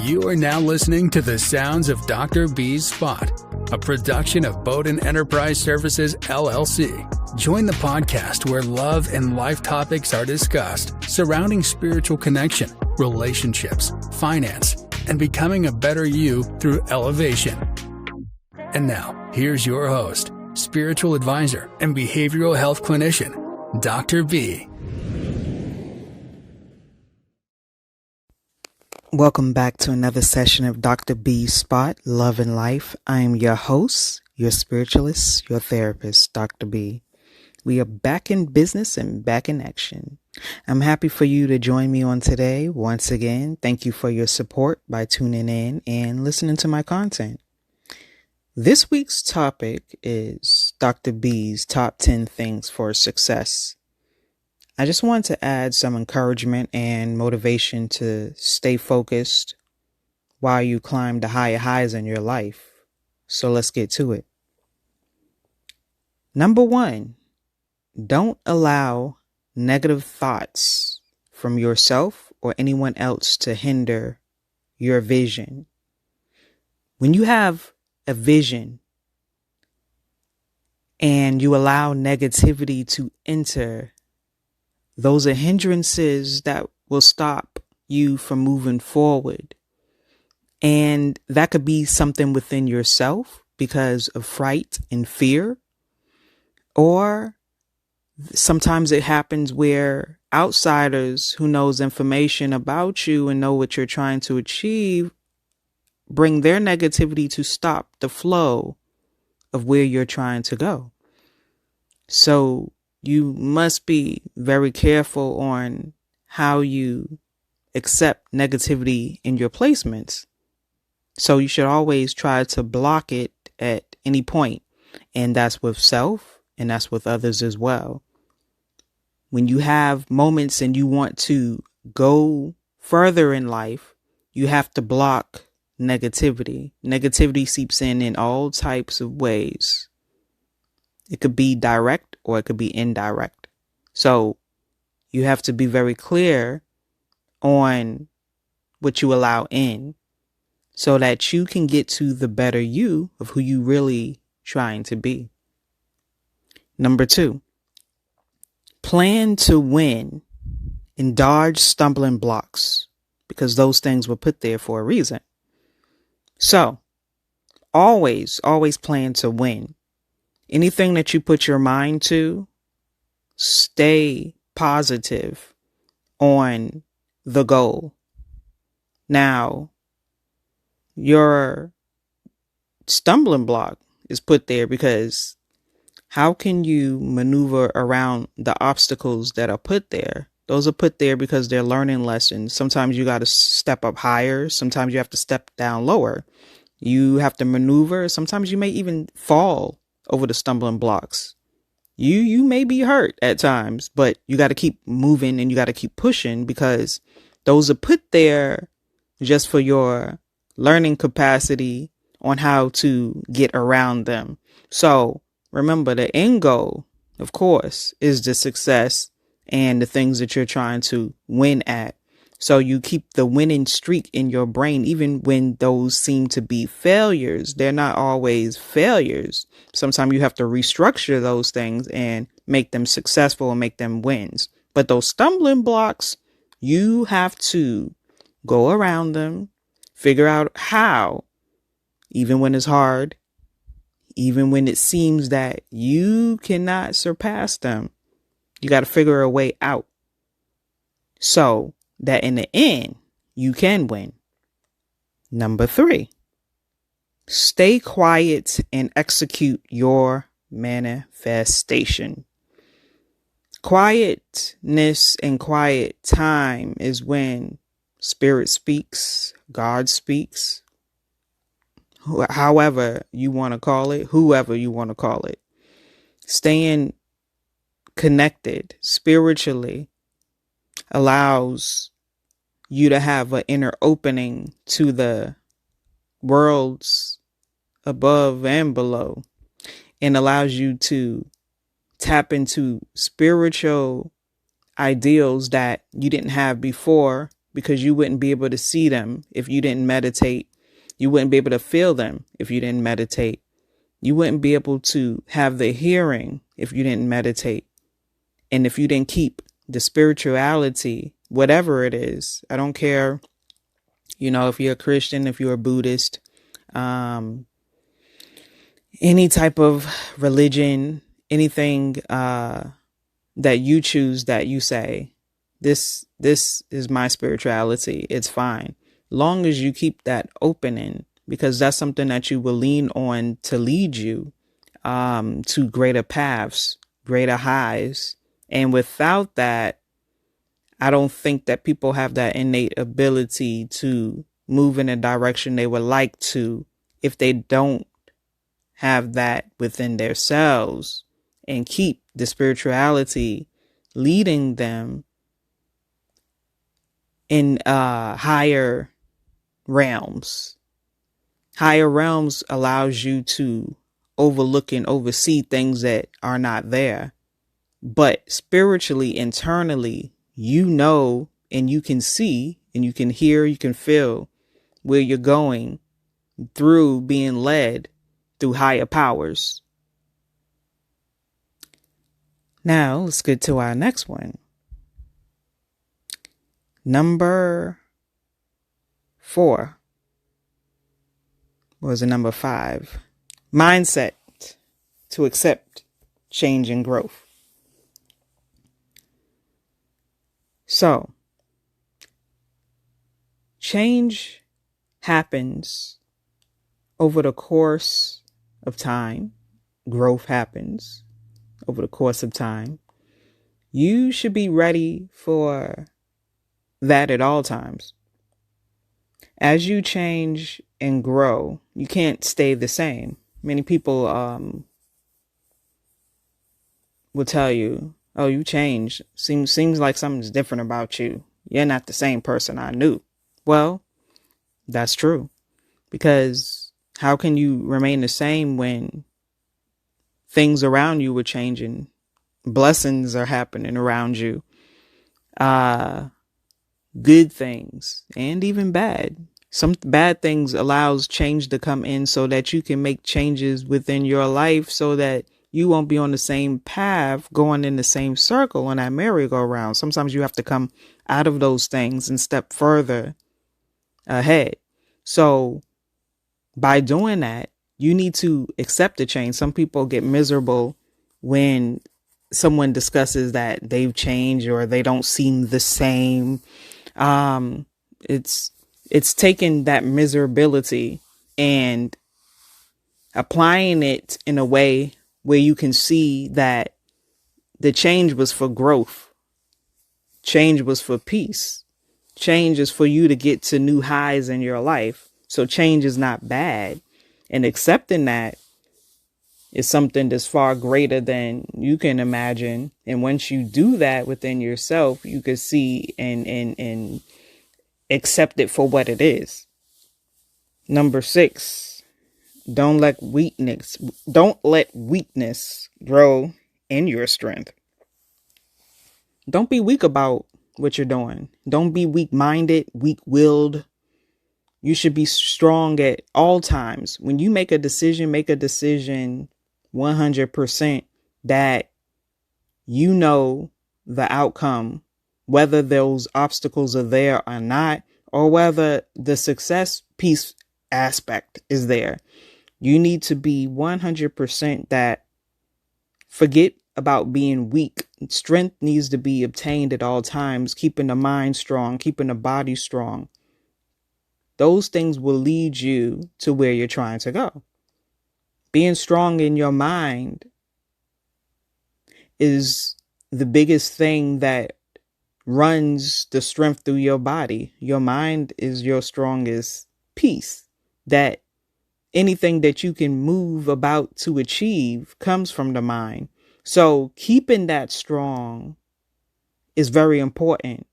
You are now listening to the sounds of Dr. B's Spot, a production of Bowden Enterprise Services, LLC. Join the podcast where love and life topics are discussed surrounding spiritual connection, relationships, finance, and becoming a better you through elevation. And now, here's your host, spiritual advisor and behavioral health clinician, Dr. B. Welcome back to another session of Dr. B's Spot, Love and Life. I am your host, your spiritualist, your therapist, Dr. B. We are back in business and back in action. I'm happy for you to join me on today. Once again, thank you for your support by tuning in and listening to my content. This week's topic is Dr. B's top 10 things for success. I just want to add some encouragement and motivation to stay focused while you climb the higher highs in your life. So let's get to it. Number 1, don't allow negative thoughts from yourself or anyone else to hinder your vision. When you have a vision and you allow negativity to enter, those are hindrances that will stop you from moving forward. And that could be something within yourself because of fright and fear. Or sometimes it happens where outsiders who knows information about you and know what you're trying to achieve bring their negativity to stop the flow of where you're trying to go. So you must be very careful on how you accept negativity in your placements. So you should always try to block it at any point. And that's with self and that's with others as well. When you have moments and you want to go further in life, you have to block negativity. Negativity seeps in all types of ways. It could be direct or it could be indirect. So you have to be very clear on what you allow in so that you can get to the better you of who you really trying to be. Number 2, plan to win and dodge stumbling blocks because those things were put there for a reason. So always plan to win. Anything that you put your mind to, stay positive on the goal. Now, your stumbling block is put there because how can you maneuver around the obstacles that are put there? Those are put there because they're learning lessons. Sometimes you got to step up higher. Sometimes you have to step down lower. You have to maneuver. Sometimes you may even fall over the stumbling blocks. You may be hurt at times, but you got to keep moving and you got to keep pushing because those are put there just for your learning capacity on how to get around them. So remember, the end goal, of course, is the success and the things that you're trying to win at. So you keep the winning streak in your brain, even when those seem to be failures. They're not always failures. Sometimes you have to restructure those things and make them successful and make them wins. But those stumbling blocks, you have to go around them, figure out how, even when it's hard, even when it seems that you cannot surpass them, you got to figure a way out. So that in the end, you can win. Number 3, stay quiet and execute your manifestation. Quietness and quiet time is when Spirit speaks, God speaks, however you want to call it, whoever you want to call it. Staying connected spiritually allows you to have an inner opening to the worlds above and below and allows you to tap into spiritual ideals that you didn't have before because you wouldn't be able to see them if you didn't meditate. You wouldn't be able to feel them if you didn't meditate. You wouldn't be able to have the hearing if you didn't meditate. And if you didn't keep the spirituality, whatever it is, I don't care, if you're a Christian, if you're a Buddhist, any type of religion, anything that you choose, that you say, this is my spirituality, it's fine. Long as you keep that opening, because that's something that you will lean on to lead you to greater paths, greater highs. And without that, I don't think that people have that innate ability to move in a direction they would like to if they don't have that within themselves and keep the spirituality leading them in higher realms. Higher realms allows you to overlook and oversee things that are not there. But spiritually, internally, and you can see and you can hear, you can feel where you're going through being led through higher powers. Now, let's get to our next one. Number 4. Was it number 5? Mindset to accept change and growth. So, change happens over the course of time. Growth happens over the course of time. You should be ready for that at all times. As you change and grow, you can't stay the same. Many people will tell you, oh, you changed. Seems like something's different about you. You're not the same person I knew. Well, that's true. Because how can you remain the same when things around you were changing? Blessings are happening around you. Good things and even bad. Some bad things allows change to come in so that you can make changes within your life so that you won't be on the same path going in the same circle on that merry-go-round. Sometimes you have to come out of those things and step further ahead. So by doing that, you need to accept the change. Some people get miserable when someone discusses that they've changed or they don't seem the same. It's taking that miserability and applying it in a way where you can see that the change was for growth. Change was for peace. Change is for you to get to new highs in your life. So change is not bad. And accepting that is something that's far greater than you can imagine. And once you do that within yourself, you can see and accept it for what it is. Number 6, don't let weakness grow in your strength. Don't be weak about what you're doing. Don't be weak-minded, weak-willed. You should be strong at all times. When you make a decision 100% that you know the outcome, whether those obstacles are there or not, or whether the success piece aspect is there. You need to be 100% that forget about being weak. Strength needs to be obtained at all times, keeping the mind strong, keeping the body strong. Those things will lead you to where you're trying to go. Being strong in your mind is the biggest thing that runs the strength through your body. Your mind is your strongest piece. That anything that you can move about to achieve comes from the mind. So keeping that strong is very important,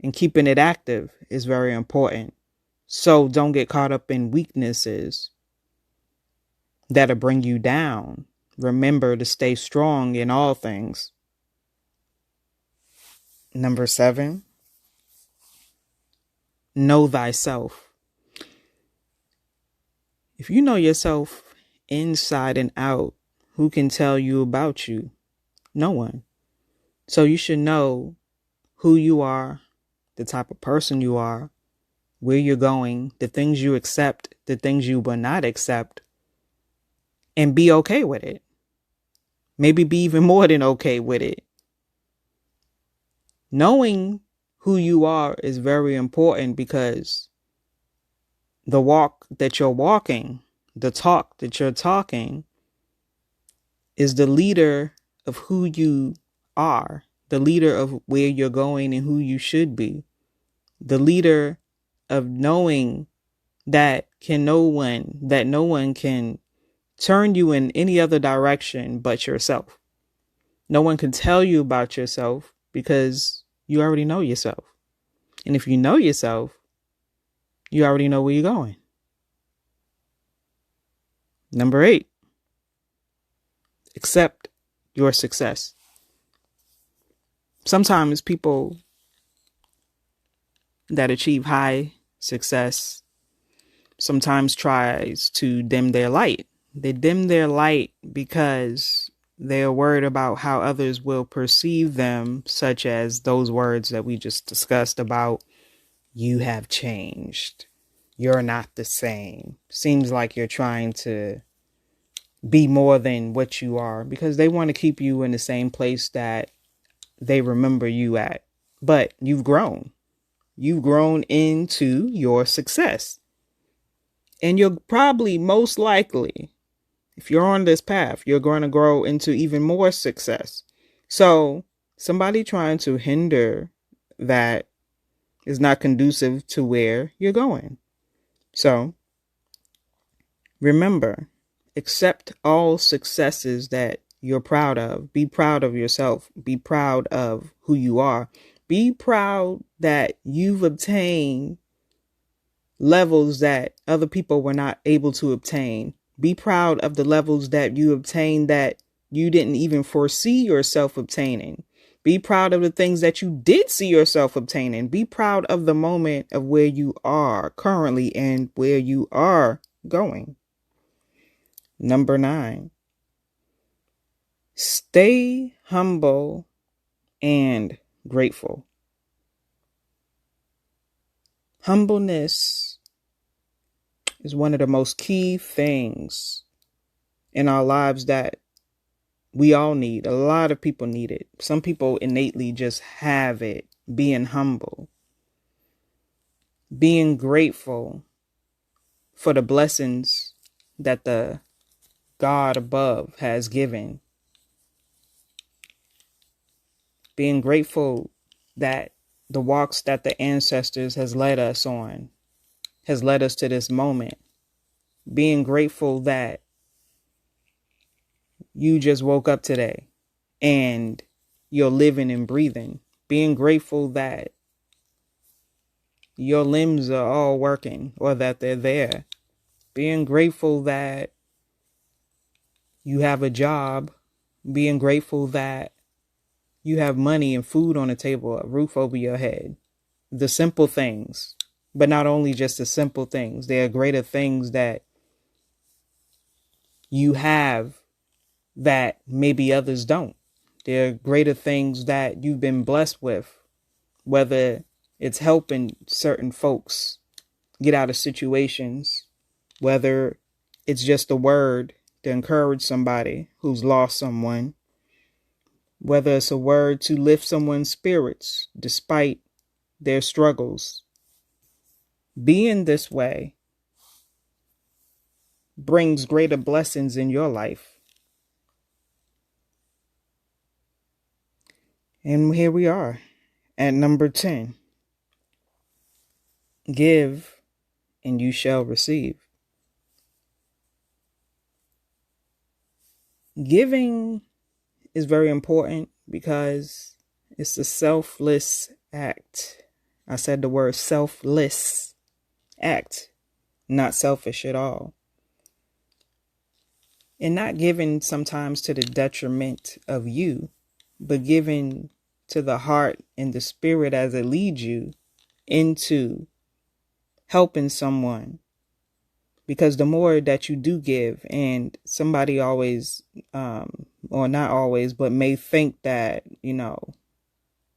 and keeping it active is very important. So don't get caught up in weaknesses that'll bring you down. Remember to stay strong in all things. Number 7, know thyself. If you know yourself inside and out, who can tell you about you? No one. So you should know who you are, the type of person you are, where you're going, the things you accept, the things you will not accept, and be okay with it. Maybe be even more than okay with it. Knowing who you are is very important because the walk that you're walking, the talk that you're talking, is the leader of who you are, the leader of where you're going and who you should be, the leader of knowing that no one can turn you in any other direction but yourself. No one can tell you about yourself because you already know yourself. And if you know yourself, you already know where you're going. Number 8, accept your success. Sometimes people that achieve high success sometimes tries to dim their light. They dim their light because they're worried about how others will perceive them, such as those words that we just discussed about, you have changed. You're not the same. Seems like you're trying to be more than what you are, because they want to keep you in the same place that they remember you at. But you've grown. You've grown into your success. And you're probably most likely, if you're on this path, you're going to grow into even more success. So somebody trying to hinder that is not conducive to where you're going. So remember, accept all successes that you're proud of. Be proud of yourself. Be proud of who you are. Be proud that you've obtained levels that other people were not able to obtain. Be proud of the levels that you obtained that you didn't even foresee yourself obtaining. Be proud of the things that you did see yourself obtaining. Be proud of the moment of where you are currently and where you are going. Number 9, stay humble and grateful. Humbleness is one of the most key things in our lives that we all need. A lot of people need it. Some people innately just have it. Being humble, being grateful for the blessings that the God above has given, being grateful that the walks that the ancestors has led us on has led us to this moment, being grateful that you just woke up today and you're living and breathing, being grateful that your limbs are all working or that they're there, being grateful that you have a job, being grateful that you have money and food on the table, a roof over your head. The simple things, but not only just the simple things. There are greater things that you have that maybe others don't. There are greater things that you've been blessed with, whether it's helping certain folks get out of situations, whether it's just a word to encourage somebody who's lost someone, whether it's a word to lift someone's spirits despite their struggles. Being this way brings greater blessings in your life. And here we are at number 10. Give and you shall receive. Giving is very important because it's a selfless act. I said the word selfless act, not selfish at all. And not giving sometimes to the detriment of you, but giving to the heart and the spirit as it leads you into helping someone. Because the more that you do give, and somebody always, or not always, but may think that,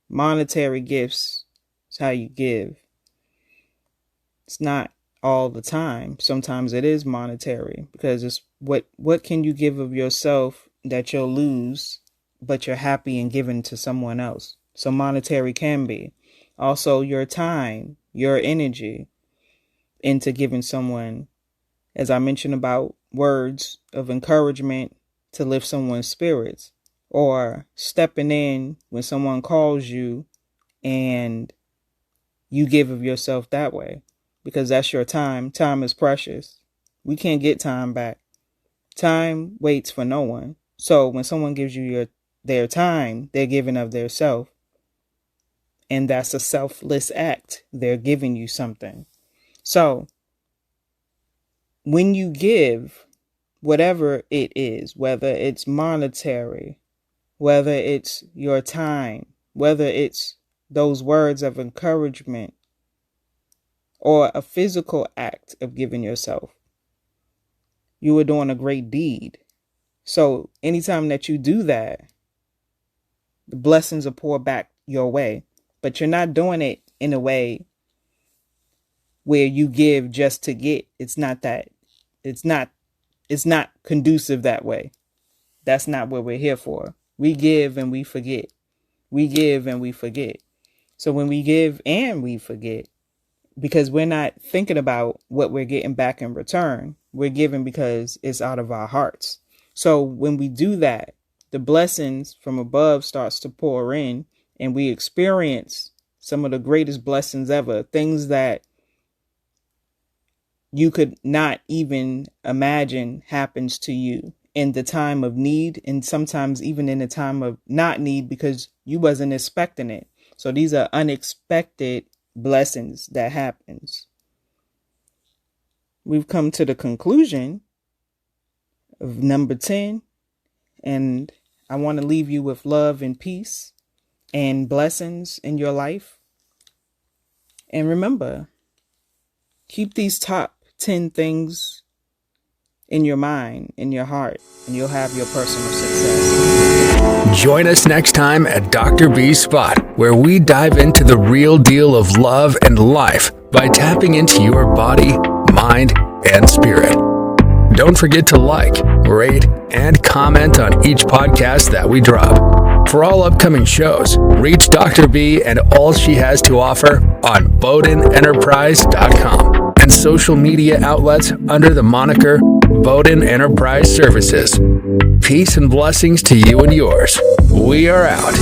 monetary gifts is how you give. It's not all the time. Sometimes it is monetary, because it's what can you give of yourself that you'll lose, but you're happy in giving to someone else. So monetary can be. Also your time, your energy into giving someone, as I mentioned about words of encouragement to lift someone's spirits, or stepping in when someone calls you and you give of yourself that way, because that's your time. Time is precious. We can't get time back. Time waits for no one. So when someone gives you their time, they're giving of their self. And that's a selfless act. They're giving you something. So when you give, whatever it is, whether it's monetary, whether it's your time, whether it's those words of encouragement, or a physical act of giving yourself, you are doing a great deed. So anytime that you do that, the blessings are poured back your way. But you're not doing it in a way where you give just to get. It's not that. It's not conducive that way. That's not what we're here for. We give and we forget. We give and we forget. So when we give and we forget, because we're not thinking about what we're getting back in return, we're giving because it's out of our hearts. So when we do that, the blessings from above starts to pour in, and we experience some of the greatest blessings ever, things that you could not even imagine happens to you in the time of need, and sometimes even in the time of not need, because you wasn't expecting it. So these are unexpected blessings that happens. We've come to the conclusion of number 10, and I want to leave you with love and peace and blessings in your life. And remember, keep these top 10 things in your mind, in your heart, and you'll have your personal success. Join us next time at Dr. B's Spot, where we dive into the real deal of love and life by tapping into your body, mind, and spirit. Don't forget to like, rate, and comment on each podcast that we drop. For all upcoming shows, reach Dr. B and all she has to offer on BowdenEnterprise.com and social media outlets under the moniker Bowden Enterprise Services. Peace and blessings to you and yours. We are out.